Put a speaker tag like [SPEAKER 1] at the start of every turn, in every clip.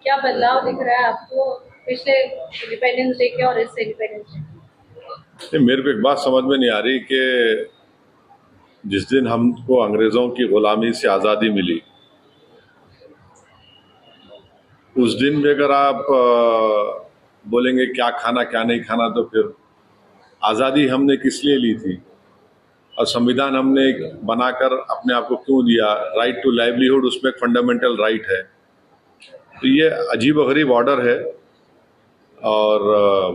[SPEAKER 1] क्या बदलाव दिख रहा है आपको पिछले इंडिपेंडेंस डे के और इस इंडिपेंडेंस डे?
[SPEAKER 2] मेरे को एक बात समझ में नहीं आ रही कि जिस दिन हमको अंग्रेजों की गुलामी से आज़ादी मिली, उस दिन भी अगर आप बोलेंगे क्या खाना क्या नहीं खाना, तो फिर आज़ादी हमने किस लिए ली थी और संविधान हमने बनाकर अपने आप को क्यों दिया? राइट टू लाइवलीहुड उसमें एक फंडामेंटल राइट है। तो ये अजीब-ओ-गरीब ऑर्डर है और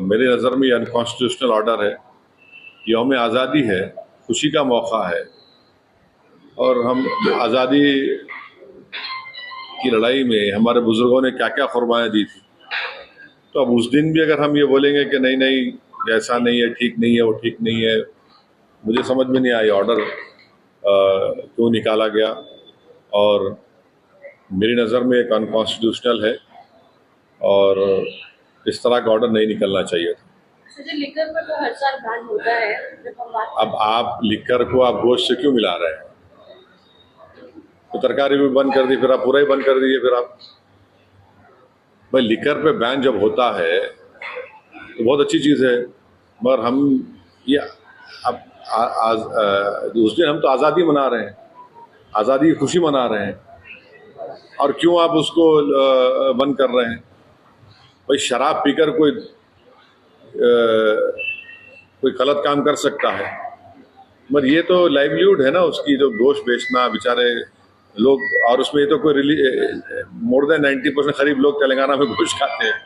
[SPEAKER 2] मेरे नज़र में ये अनकॉन्स्टिट्यूशनल ऑर्डर है। यौम आज़ादी है, खुशी का मौका है और हम आज़ादी की लड़ाई में हमारे बुजुर्गों ने क्या क्या कुर्बानियाँ दी थी। तो अब उस दिन भी अगर हम ये बोलेंगे कि नहीं नहीं ऐसा नहीं है, ठीक नहीं है, वो ठीक नहीं है, मुझे समझ में नहीं आया ऑर्डर क्यों निकाला गया और मेरी नज़र में एक अनकॉन्स्टिट्यूशनल है और इस तरह का ऑर्डर नहीं निकलना चाहिए था।
[SPEAKER 1] लिकर पर तो हर साल बैन होता है, जब हम बात
[SPEAKER 2] अब आप लिकर को आप गोश्त से क्यों मिला रहे हैं? तो तरकारी भी बंद कर दी, फिर आप पूरा ही बंद कर दीजिए। फिर आप भाई लिकर पे बैन जब होता है तो बहुत अच्छी चीज़ है, मगर हम ये अब उस दिन हम तो आज़ादी मना रहे हैं, आज़ादी की खुशी मना रहे हैं और क्यों आप उसको बंद कर रहे हैं? भाई शराब पीकर कोई गलत काम कर सकता है, मगर ये तो लाइवलीहुड है ना उसकी, जो गोश्त बेचना बेचारे लोग, और उसमें ये तो कोई मोर देन 90% करीब लोग तेलंगाना में गोश्त खाते हैं।